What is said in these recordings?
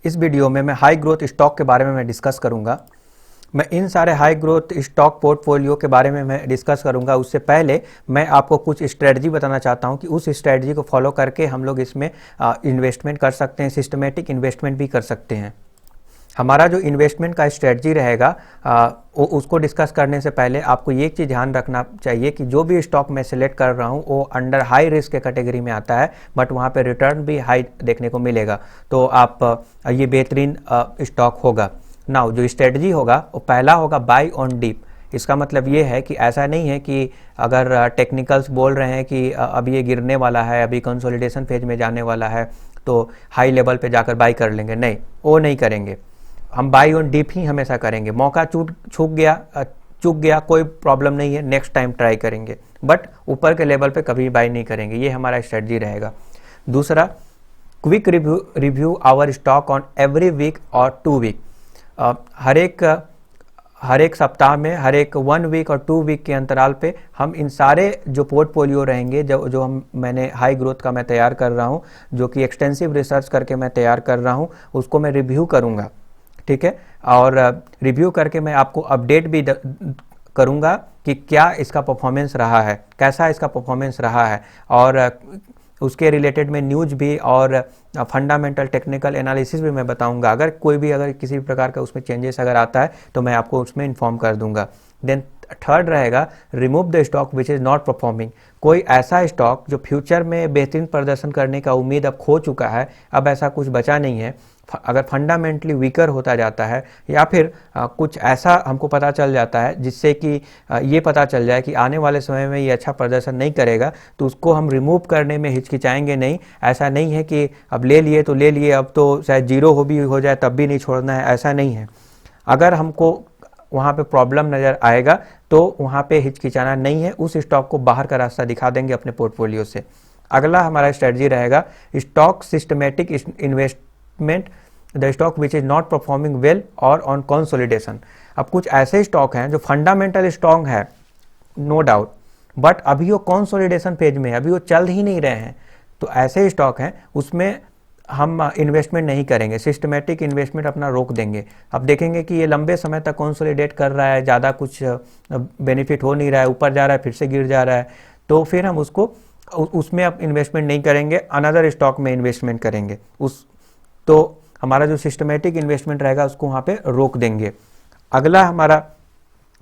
इस वीडियो में मैं हाई ग्रोथ स्टॉक के बारे में मैं डिस्कस करूंगा। मैं इन सारे हाई ग्रोथ स्टॉक पोर्टफोलियो के बारे में मैं डिस्कस करूंगा। उससे पहले मैं आपको कुछ स्ट्रेटजी बताना चाहता हूं कि उस स्ट्रेटजी को फॉलो करके हम लोग इसमें इन्वेस्टमेंट कर सकते हैं, सिस्टमेटिक इन्वेस्टमेंट भी कर सकते हैं। हमारा जो इन्वेस्टमेंट का स्ट्रेटजी रहेगा उसको डिस्कस करने से पहले आपको ये चीज़ ध्यान रखना चाहिए कि जो भी स्टॉक मैं सिलेक्ट कर रहा हूँ वो अंडर हाई रिस्क के कैटेगरी में आता है, बट वहाँ पे रिटर्न भी हाई देखने को मिलेगा। तो आप ये बेहतरीन स्टॉक होगा। नाउ जो स्ट्रेटजी होगा वो पहला होगा बाय ऑन डीप। इसका मतलब ये है कि ऐसा नहीं है कि अगर टेक्निकल्स बोल रहे हैं कि अभी ये गिरने वाला है, अभी कंसोलिडेशन फेज में जाने वाला है, तो हाई लेवल पे जाकर बाई कर लेंगे। नहीं, वो नहीं करेंगे। हम बाई ऑन डीप ही हमेशा करेंगे। मौका चूक गया कोई प्रॉब्लम नहीं है, नेक्स्ट टाइम ट्राई करेंगे, बट ऊपर के लेवल पे कभी बाई नहीं करेंगे। ये हमारा स्ट्रेटजी रहेगा। दूसरा, quick review our stock on every week और 2 वीक। हर एक सप्ताह में, हर एक 1 वीक और 2 वीक के अंतराल पे हम इन सारे जो पोर्टफोलियो रहेंगे, जो मैंने हाई ग्रोथ का मैं तैयार कर रहा हूँ, जो कि एक्सटेंसिव रिसर्च करके मैं तैयार कर रहा हूँ, उसको मैं रिव्यू करूँगा। ठीक है, और रिव्यू करके मैं आपको अपडेट भी करूँगा कि क्या इसका परफॉर्मेंस रहा है, कैसा इसका परफॉर्मेंस रहा है, और उसके रिलेटेड में न्यूज भी और फंडामेंटल टेक्निकल एनालिसिस भी मैं बताऊंगा। अगर किसी भी प्रकार का उसमें चेंजेस अगर आता है तो मैं आपको उसमें इन्फॉर्म कर दूंगा। देन थर्ड रहेगा remove the stock which is not performing. कोई ऐसा स्टॉक जो फ्यूचर में बेहतरीन प्रदर्शन करने का उम्मीद अब खो चुका है, अब ऐसा कुछ बचा नहीं है, अगर फंडामेंटली वीकर होता जाता है या फिर कुछ ऐसा हमको पता चल जाता है जिससे कि ये पता चल जाए कि आने वाले समय में ये अच्छा प्रदर्शन नहीं करेगा, तो उसको हम रिमूव करने में हिचकिचाएंगे नहीं। ऐसा नहीं है कि अब ले लिए तो ले लिए, अब तो शायद जीरो हो जाए तब भी नहीं छोड़ना है, ऐसा नहीं है। अगर हमको वहाँ पे प्रॉब्लम नज़र आएगा तो वहाँ पे हिचकिचाना नहीं है, उस स्टॉक को बाहर का रास्ता दिखा देंगे अपने पोर्टफोलियो से। अगला हमारा स्ट्रेटजी रहेगा stock systematic investment the stock which is not performing well और ऑन कंसोलिडेशन। अब कुछ ऐसे स्टॉक हैं जो फंडामेंटल स्ट्रॉन्ग है, नो डाउट, बट अभी वो कंसोलिडेशन पेज में है, अभी वो चल ही नहीं रहे हैं, तो ऐसे स्टॉक हैं उसमें हम इन्वेस्टमेंट नहीं करेंगे, सिस्टमेटिक इन्वेस्टमेंट अपना रोक देंगे। अब देखेंगे कि ये लंबे समय तक कंसोलिडेट कर रहा है, ज़्यादा कुछ बेनिफिट हो नहीं रहा है, ऊपर जा रहा है फिर से गिर जा रहा है, तो फिर हम उसमें अब इन्वेस्टमेंट नहीं करेंगे, अनदर स्टॉक में इन्वेस्टमेंट करेंगे। तो हमारा जो सिस्टमेटिक इन्वेस्टमेंट रहेगा उसको वहाँ पे रोक देंगे। अगला हमारा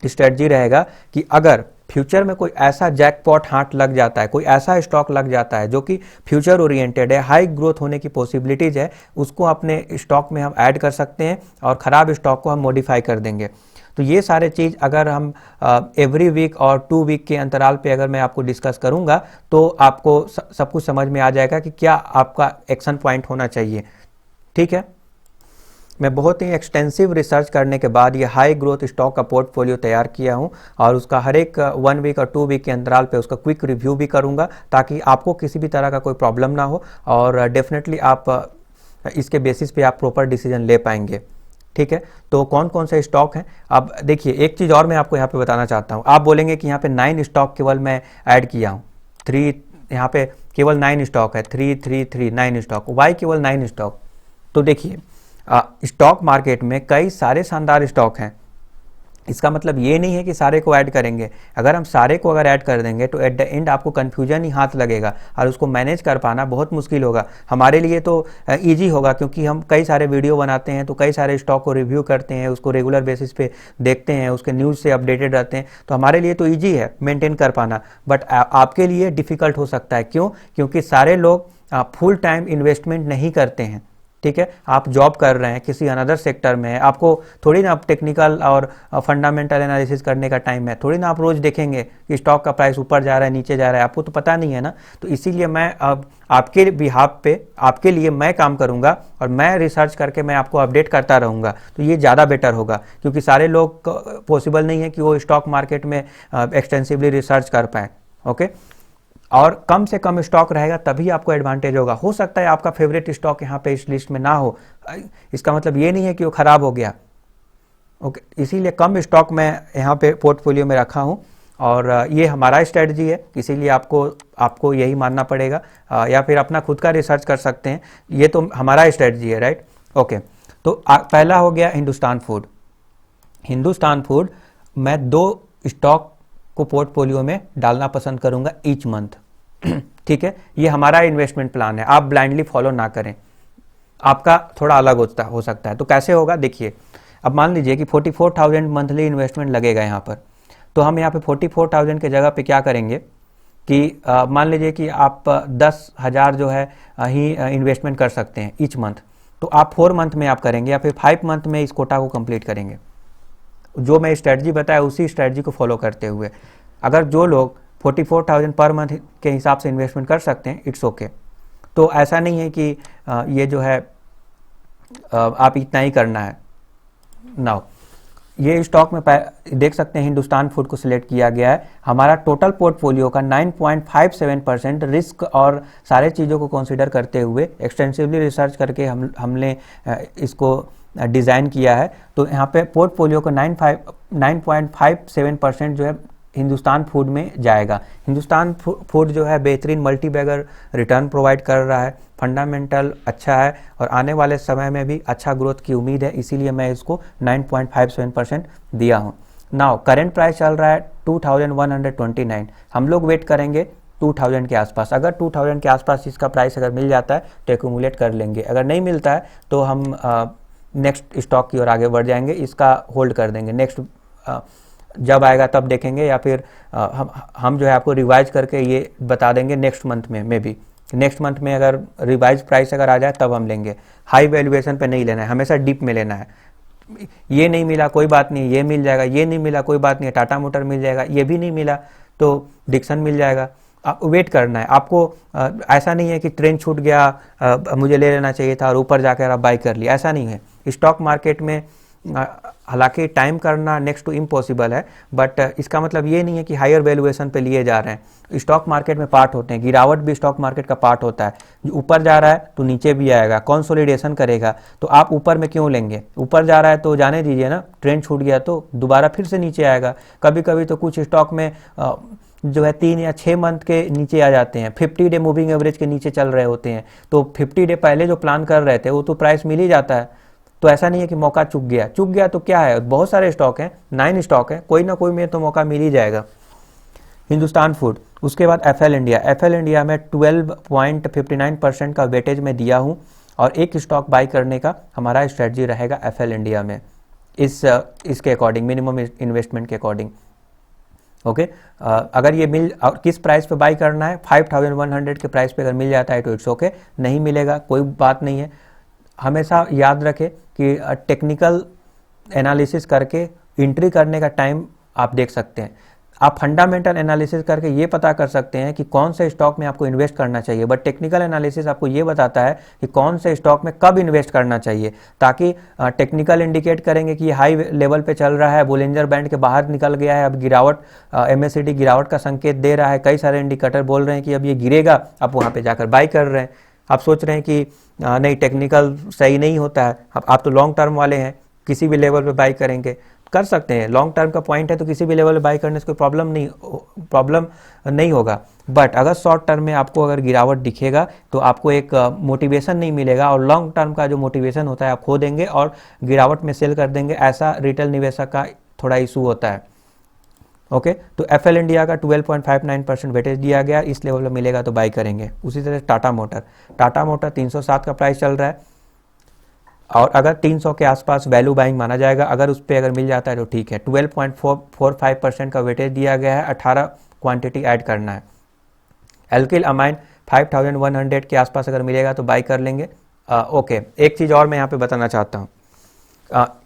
स्ट्रेटजी रहेगा कि अगर फ्यूचर में कोई ऐसा जैकपॉट हाथ लग जाता है, कोई ऐसा स्टॉक लग जाता है जो कि फ्यूचर ओरिएंटेड है, हाई ग्रोथ होने की पॉसिबिलिटीज है, उसको अपने स्टॉक में हम ऐड कर सकते हैं और ख़राब स्टॉक को हम मॉडिफाई कर देंगे। तो ये सारे चीज़ अगर हम एवरी वीक और 2 वीक के अंतराल पे अगर मैं आपको डिस्कस करूँगा तो आपको सब कुछ समझ में आ जाएगा कि क्या आपका एक्शन पॉइंट होना चाहिए। ठीक है, मैं बहुत ही एक्सटेंसिव रिसर्च करने के बाद ये हाई ग्रोथ स्टॉक का पोर्टफोलियो तैयार किया हूँ और उसका हर एक 1 वीक और 2 वीक के अंतराल पे उसका क्विक रिव्यू भी करूँगा ताकि आपको किसी भी तरह का कोई प्रॉब्लम ना हो और डेफिनेटली आप इसके बेसिस पे आप प्रॉपर डिसीजन ले पाएंगे। ठीक है, तो कौन कौन से स्टॉक हैं, अब देखिए एक चीज़ और मैं आपको यहाँ पे बताना चाहता हूँ। आप बोलेंगे कि यहाँ पे 9 स्टॉक केवल मैं ऐड किया हूँ, 3 यहाँ पे केवल 9 स्टॉक है, 3 9 स्टॉक, वाई केवल 9 स्टॉक? तो देखिए स्टॉक मार्केट में कई सारे शानदार स्टॉक हैं, इसका मतलब ये नहीं है कि सारे को ऐड करेंगे। अगर हम सारे को अगर ऐड कर देंगे तो एट द एंड आपको कन्फ्यूजन ही हाथ लगेगा और उसको मैनेज कर पाना बहुत मुश्किल होगा। हमारे लिए तो इजी होगा क्योंकि हम कई सारे वीडियो बनाते हैं, तो कई सारे स्टॉक को रिव्यू करते हैं, उसको रेगुलर बेसिस पे देखते हैं, उसके न्यूज़ से अपडेटेड रहते हैं, तो हमारे लिए तो ईजी है मेंटेन कर पाना। बट आपके लिए डिफ़िकल्ट हो सकता है। क्यों? क्योंकि सारे लोग फुल टाइम इन्वेस्टमेंट नहीं करते हैं। ठीक है, आप जॉब कर रहे हैं, किसी अनदर सेक्टर में है, आपको थोड़ी ना आप टेक्निकल और फंडामेंटल एनालिसिस करने का टाइम है, थोड़ी ना आप रोज़ देखेंगे कि स्टॉक का प्राइस ऊपर जा रहा है नीचे जा रहा है, आपको तो पता नहीं है ना। तो इसीलिए मैं अब आपके बिहाफ पे आपके लिए मैं काम करूंगा और मैं रिसर्च करके मैं आपको अपडेट करता रहूंगा, तो ये ज़्यादा बेटर होगा क्योंकि सारे लोग पॉसिबल नहीं है कि वो स्टॉक मार्केट में एक्सटेंसिवली रिसर्च कर पाएँ। ओके, और कम से कम स्टॉक रहेगा तभी आपको एडवांटेज होगा। हो सकता है आपका फेवरेट स्टॉक यहाँ पे इस लिस्ट में ना हो, इसका मतलब ये नहीं है कि वो ख़राब हो गया। ओके, इसीलिए कम स्टॉक मैं यहाँ पे पोर्टफोलियो में रखा हूँ और ये हमारा स्ट्रेटजी है, इसीलिए आपको यही मानना पड़ेगा या फिर अपना खुद का रिसर्च कर सकते हैं। ये तो हमारा स्ट्रेटजी है, राइट। ओके, तो पहला हो गया हिंदुस्तान फूड। हिंदुस्तान फूड मैं 2 स्टॉक को पोर्टफोलियो में डालना पसंद करूंगा ईच मंथ। ठीक है, ये हमारा इन्वेस्टमेंट प्लान है, आप ब्लाइंडली फॉलो ना करें, आपका थोड़ा अलग हो सकता है। तो कैसे होगा देखिए, अब मान लीजिए कि 44,000 मंथली इन्वेस्टमेंट लगेगा यहाँ पर, तो हम यहाँ पे 44,000 के जगह पे क्या करेंगे कि मान लीजिए कि आप 10,000 जो है ही इन्वेस्टमेंट कर सकते हैं ईच मंथ, तो आप 4 मंथ में आप करेंगे या फिर 5 मंथ में इस कोटा को कंप्लीट करेंगे। जो मैं स्ट्रेटजी बताया उसी स्ट्रेटजी को फॉलो करते हुए, अगर जो लोग 44,000 पर मंथ के हिसाब से इन्वेस्टमेंट कर सकते हैं, इट्स ओके। तो ऐसा नहीं है कि ये जो है आप इतना ही करना है। नाउ ये स्टॉक में देख सकते हैं हिंदुस्तान फूड को सिलेक्ट किया गया है। हमारा टोटल पोर्टफोलियो का 9.57% रिस्क और सारे चीज़ों को कंसीडर करते हुए एक्सटेंसिवली रिसर्च करके हमने इसको डिज़ाइन किया है। तो यहाँ पे पोर्टफोलियो का 9.57% जो है हिंदुस्तान फूड में जाएगा। हिंदुस्तान फूड जो है बेहतरीन मल्टी बैगर रिटर्न प्रोवाइड कर रहा है, फंडामेंटल अच्छा है और आने वाले समय में भी अच्छा ग्रोथ की उम्मीद है, इसीलिए मैं इसको 9.57% दिया हूँ। नाउ करंट प्राइस चल रहा है 2129, हम लोग वेट करेंगे 2000 के आसपास। अगर 2000 के आसपास इसका प्राइस अगर मिल जाता है तो एक्यूमुलेट कर लेंगे, अगर नहीं मिलता है तो हम नेक्स्ट स्टॉक की ओर आगे बढ़ जाएंगे, इसका होल्ड कर देंगे, नेक्स्ट जब आएगा तब देखेंगे, या फिर हम जो है आपको रिवाइज करके ये बता देंगे नेक्स्ट मंथ में, मे बी नेक्स्ट मंथ में अगर रिवाइज प्राइस अगर आ जाए तब हम लेंगे। हाई वैल्यूएशन पे नहीं लेना है, हमेशा डीप में लेना है। ये नहीं मिला कोई बात नहीं, ये मिल जाएगा, ये नहीं मिला कोई बात नहीं, टाटा मोटर मिल जाएगा, ये भी नहीं मिला तो डिक्सन मिल जाएगा। आप वेट करना है आपको, ऐसा नहीं है कि ट्रेंड छूट गया मुझे ले लेना चाहिए था और ऊपर जाकर आप बाई कर लिया, ऐसा नहीं है। स्टॉक मार्केट में हालांकि टाइम करना नेक्स्ट टू इम्पॉसिबल है, बट इसका मतलब ये नहीं है कि हायर वैल्यूएशन पे लिए जा रहे हैं। स्टॉक मार्केट में पार्ट होते हैं, गिरावट भी स्टॉक मार्केट का पार्ट होता है। ऊपर जा रहा है तो नीचे भी आएगा, कंसोलिडेशन करेगा, तो आप ऊपर में क्यों लेंगे? ऊपर जा रहा है तो जाने दीजिए ना, ट्रेंड छूट गया तो दोबारा फिर से नीचे आएगा। कभी कभी तो कुछ स्टॉक में जो है 3 या 6 मंथ के नीचे आ जाते हैं, 50 डे मूविंग एवरेज के नीचे चल रहे होते हैं, तो 50 डे पहले जो प्लान कर रहे थे वो तो प्राइस मिल ही जाता है। तो ऐसा नहीं है कि मौका चूक गया तो क्या है, बहुत सारे स्टॉक हैं, 9 स्टॉक है, कोई ना कोई में तो मौका मिल ही जाएगा। हिंदुस्तान फूड, उसके बाद एफएल इंडिया में 12.59% का वेटेज में दिया हूँ और एक स्टॉक बाई करने का हमारा स्ट्रेटजी रहेगा एफएल इंडिया में, इसके अकॉर्डिंग, मिनिमम इन्वेस्टमेंट के अकॉर्डिंग। ओके, अगर ये किस प्राइस पे बाई करना है, 5100 के प्राइस पे अगर मिल जाता है तो इट्स ओके, नहीं मिलेगा कोई बात नहीं है। हमेशा याद रखें कि टेक्निकल एनालिसिस करके एंट्री करने का टाइम आप देख सकते हैं। आप फंडामेंटल एनालिसिस करके ये पता कर सकते हैं कि कौन से स्टॉक में आपको इन्वेस्ट करना चाहिए, बट टेक्निकल एनालिसिस आपको ये बताता है कि कौन से स्टॉक में कब इन्वेस्ट करना चाहिए, ताकि टेक्निकल इंडिकेट करेंगे कि हाई लेवल पे चल रहा है, बोलिंजर बैंड के बाहर निकल गया है, अब गिरावट, MACD गिरावट का संकेत दे रहा है, कई सारे इंडिकेटर बोल रहे हैं कि अब ये गिरेगा, आप वहाँ पर जाकर बाई कर रहे हैं। आप सोच रहे हैं कि नहीं टेक्निकल सही नहीं होता है, आप तो लॉन्ग टर्म वाले हैं, किसी भी लेवल पे बाई करेंगे, कर सकते हैं, लॉन्ग टर्म का पॉइंट है तो किसी भी लेवल पे बाई करने से कोई प्रॉब्लम नहीं होगा। बट अगर शॉर्ट टर्म में आपको अगर गिरावट दिखेगा तो आपको एक मोटिवेशन नहीं मिलेगा, और लॉन्ग टर्म का जो मोटिवेशन होता है आप खो देंगे और गिरावट में सेल कर देंगे, ऐसा रिटेल निवेशक का थोड़ा इशू होता है। ओके, तो एफएल इंडिया का 12.59% वेटेज दिया गया, इस लेवल में मिलेगा तो बाई करेंगे। उसी तरह टाटा मोटर 307 का प्राइस चल रहा है और अगर 300 के आसपास वैल्यू बाइंग माना जाएगा, अगर उस पर अगर मिल जाता है तो ठीक है। 12.45% का वेटेज दिया गया है, 18 क्वांटिटी ऐड करना है। एल्किल अमाइन 5100 के आसपास अगर मिलेगा तो बाई कर लेंगे। ओके, एक चीज़ और मैं यहाँ पे बताना चाहता हूँ,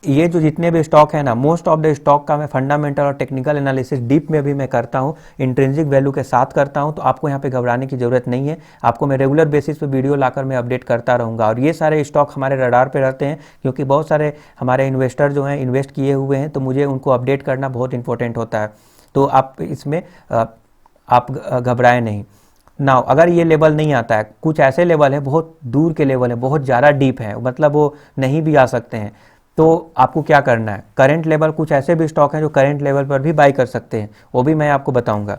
ये जो जितने भी स्टॉक है ना, मोस्ट ऑफ द स्टॉक का मैं फंडामेंटल और टेक्निकल एनालिसिस डीप में भी मैं करता हूँ, इंट्रिंसिक वैल्यू के साथ करता हूँ, तो आपको यहाँ पे घबराने की ज़रूरत नहीं है। आपको मैं रेगुलर बेसिस पे वीडियो लाकर मैं अपडेट करता रहूँगा, और ये सारे स्टॉक हमारे रडार पे रहते हैं क्योंकि बहुत सारे हमारे इन्वेस्टर जो हैं इन्वेस्ट किए हुए हैं, तो मुझे उनको अपडेट करना बहुत इंपॉर्टेंट होता है। तो आप इसमें आप घबराएं नहीं। नाउ अगर ये लेवल नहीं आता है, कुछ ऐसे लेवल है बहुत दूर के लेवल है, बहुत ज़्यादा डीप है, मतलब वो नहीं भी आ सकते हैं, तो आपको क्या करना है, करंट लेवल, कुछ ऐसे भी स्टॉक हैं जो करंट लेवल पर भी बाई कर सकते हैं, वो भी मैं आपको बताऊंगा।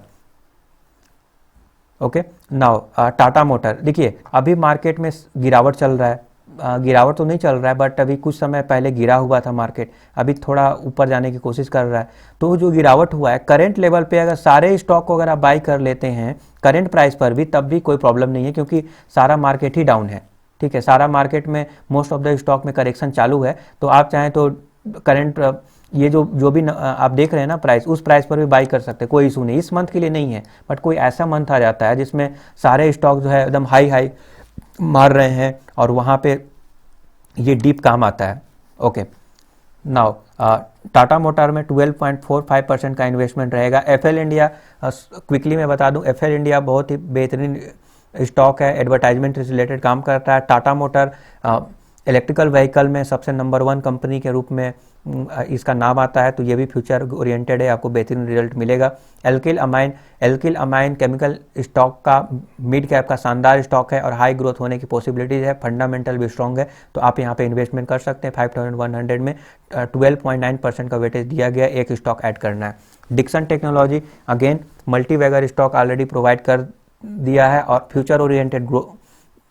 ओके, नाउ टाटा मोटर, देखिए अभी मार्केट में गिरावट चल रहा है, गिरावट तो नहीं चल रहा है, बट अभी कुछ समय पहले गिरा हुआ था मार्केट, अभी थोड़ा ऊपर जाने की कोशिश कर रहा है। तो जो गिरावट हुआ है करंट लेवल पे, अगर सारे स्टॉक को अगर आप बाई कर लेते हैं करंट प्राइस पर भी, तब भी कोई प्रॉब्लम नहीं है, क्योंकि सारा मार्केट ही डाउन है। ठीक है, सारा मार्केट में मोस्ट ऑफ द स्टॉक में करेक्शन चालू है। तो आप चाहें तो करंट ये जो भी आप देख रहे हैं ना प्राइस, उस प्राइस पर भी बाई कर सकते हैं, कोई इशू नहीं। इस मंथ के लिए नहीं है, बट कोई ऐसा मंथ आ जाता है जिसमें सारे स्टॉक जो है एकदम हाई हाई मार रहे हैं, और वहाँ पे ये डीप काम आता है। ओके, नाउ टाटा मोटर में 12.45% का इन्वेस्टमेंट रहेगा। एफएल इंडिया, क्विकली मैं बता दूं, एफएल इंडिया बहुत ही बेहतरीन स्टॉक है, एडवर्टाइजमेंट से रिलेटेड काम करता है। टाटा मोटर इलेक्ट्रिकल व्हीकल में सबसे नंबर 1 कंपनी के रूप में इसका नाम आता है, तो ये भी फ्यूचर ओरिएंटेड है, आपको बेहतरीन रिजल्ट मिलेगा। एल्किल अमाइन केमिकल स्टॉक का मिड कैप का शानदार स्टॉक है और हाई ग्रोथ होने की पॉसिबिलिटीज है, फंडामेंटल भी स्ट्रॉन्ग है, तो आप यहाँ पे इन्वेस्टमेंट कर सकते हैं। 5100 में 12.9% का वेटेज दिया गया, एक स्टॉक ऐड करना है। Dixon technology again multibagger stock already provide कर दिया है और फ्यूचर ओरिएंटेड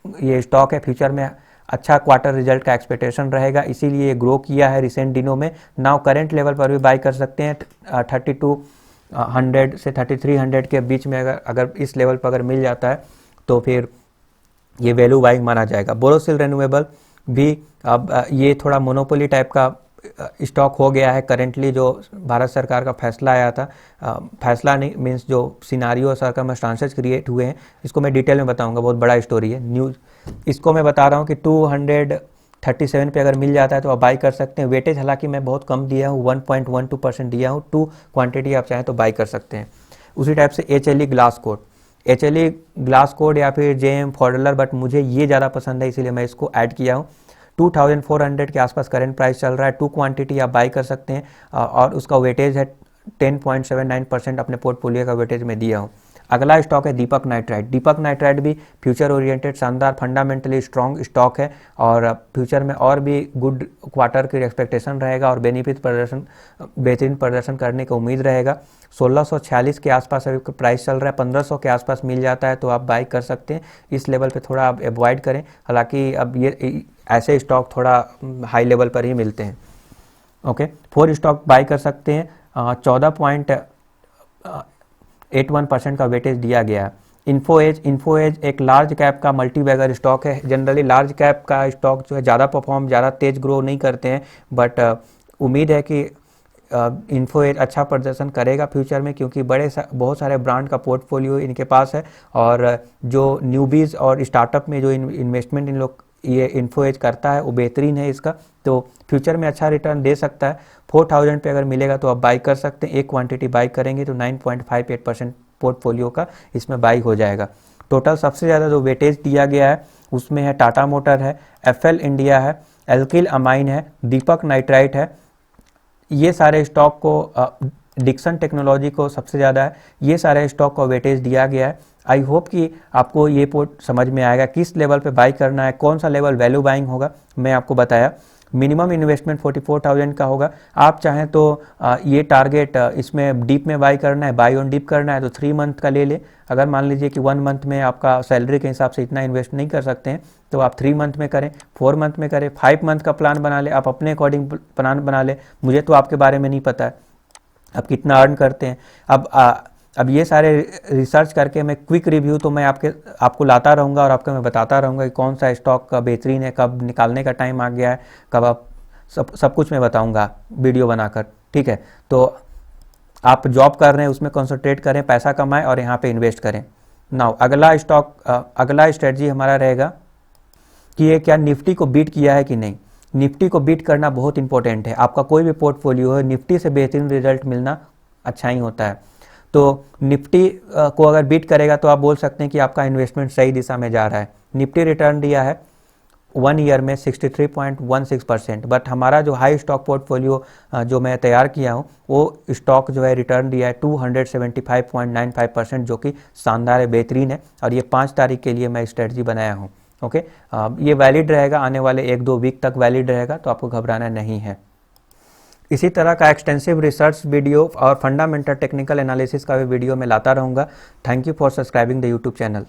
ये स्टॉक है, फ्यूचर में अच्छा क्वार्टर रिजल्ट का एक्सपेक्टेशन रहेगा, इसीलिए ये ग्रो किया है रिसेंट दिनों में। नाउ करंट लेवल पर भी बाई कर सकते हैं, 3200 से 3300 के बीच में अगर इस लेवल पर अगर मिल जाता है तो फिर ये वैल्यू बाइंग माना जाएगा। बोरोसिल रिन्यूएबल भी अब ये थोड़ा मोनोपोली टाइप का स्टॉक हो गया है करेंटली, जो भारत सरकार का फैसला आया था, फैसला नहीं मीन्स जो सिनारियो सर्कमस्टांसेस क्रिएट हुए हैं, इसको मैं डिटेल में बताऊंगा, बहुत बड़ा स्टोरी है न्यूज़। इसको मैं बता रहा हूँ कि 237 पे अगर मिल जाता है तो आप बाई कर सकते हैं। वेटेज हालांकि मैं बहुत कम दिया हूँ, 1.12% दिया हूँ, 2 क्वांटिटी आप चाहें तो बाई कर सकते हैं। उसी टाइप से HLE ग्लास कोड या फिर JM फॉर्डलर, बट मुझे ये ज़्यादा पसंद है इसीलिए मैं इसको ऐड किया हूँ। 2400 के आसपास करंट प्राइस चल रहा है, 2 क्वांटिटी आप बाई कर सकते हैं और उसका वेटेज है 10.79%, अपने पोर्टफोलियो का वेटेज में दिया हूँ। अगला स्टॉक है दीपक नाइट्राइट भी फ्यूचर ओरिएंटेड शानदार फंडामेंटली स्ट्रॉन्ग स्टॉक है और फ्यूचर में और भी गुड क्वार्टर की एक्सपेक्टेशन रहेगा और बेहतरीन प्रदर्शन करने की उम्मीद रहेगा। 1646 के आसपास अभी प्राइस चल रहा है, 1500 के आसपास मिल जाता है तो आप बाई कर सकते हैं। इस लेवल पे थोड़ा आप अवॉइड करें, हालांकि अब ये ऐसे स्टॉक थोड़ा हाई लेवल पर ही मिलते हैं। ओके, 4 स्टॉक बाई कर सकते हैं, 14.81% का वेटेज दिया गया है। इन्फोएज एक लार्ज कैप का मल्टीबैगर स्टॉक है। जनरली लार्ज कैप का स्टॉक जो है ज़्यादा तेज ग्रो नहीं करते हैं, बट उम्मीद है कि इन्फोएज अच्छा प्रदर्शन करेगा फ्यूचर में, क्योंकि बहुत सारे ब्रांड का पोर्टफोलियो इनके पास है और जो न्यूबीज और स्टार्टअप में जो इन्वेस्टमेंट इन लोग ये इन्फोएज करता है वो बेहतरीन है इसका, तो फ्यूचर में अच्छा रिटर्न दे सकता है। 4000 पे अगर मिलेगा तो आप बाई कर सकते हैं, एक क्वांटिटी बाई करेंगे तो 9.58% पोर्टफोलियो का इसमें बाई हो जाएगा। टोटल सबसे ज़्यादा जो वेटेज दिया गया है उसमें है टाटा मोटर है, एफएल इंडिया है, एल्किल अमाइन है, दीपक नाइट्राइट है, ये सारे स्टॉक को डिक्सन टेक्नोलॉजी को सबसे ज़्यादा है, ये सारे स्टॉक को वेटेज दिया गया है। आई होप कि आपको ये पोर्ट समझ में आएगा, किस लेवल पे बाई करना है, कौन सा लेवल वैल्यू बाइंग होगा, मैं आपको बताया। मिनिमम इन्वेस्टमेंट 44,000 का होगा। आप चाहें तो ये टारगेट इसमें डीप में बाई करना है, बाई ऑन डीप करना है तो 3 मंथ का ले ले। अगर मान लीजिए कि 1 मंथ में आपका सैलरी के हिसाब से इतना इन्वेस्ट नहीं कर सकते हैं तो आप 3 मंथ में करें, 4 मंथ में करें, 5 मंथ का प्लान बना ले, आप अपने अकॉर्डिंग प्लान बना ले। मुझे तो आपके बारे में नहीं पता है आप कितना अर्न करते हैं। अब ये सारे रिसर्च करके मैं क्विक रिव्यू तो मैं आपको लाता रहूँगा और आपको मैं बताता रहूँगा कि कौन सा स्टॉक का बेहतरीन है, कब निकालने का टाइम आ गया है, कब आप सब कुछ मैं बताऊँगा वीडियो बनाकर। ठीक है, तो आप जॉब कर रहे हैं उसमें कंसंट्रेट करें, पैसा कमाएं और यहाँ पे इन्वेस्ट करें। नाउ अगला स्ट्रेटजी हमारा रहेगा कि ये क्या निफ्टी को बीट किया है कि नहीं। निफ्टी को बीट करना बहुत इंपॉर्टेंट है। आपका कोई भी पोर्टफोलियो है, निफ्टी से बेहतरीन रिजल्ट मिलना अच्छा ही होता है। तो निफ्टी को अगर बीट करेगा तो आप बोल सकते हैं कि आपका इन्वेस्टमेंट सही दिशा में जा रहा है। निफ्टी रिटर्न दिया है 1 ईयर में 63.16%, बट हमारा जो हाई स्टॉक पोर्टफोलियो जो मैं तैयार किया हूँ वो स्टॉक जो है रिटर्न दिया है 275.95%, जो कि शानदार है, बेहतरीन है और ये 5 तारीख के लिए मैं स्ट्रेटजी बनाया हूँ। ओके, ये वैलिड रहेगा, आने वाले 1-2 वीक तक वैलिड रहेगा, तो आपको घबराना नहीं है। इसी तरह का एक्सटेंसिव रिसर्च वीडियो और फंडामेंटल टेक्निकल एनालिसिस का भी वीडियो मैं लाता रहूँगा। Thank you for subscribing the YouTube channel.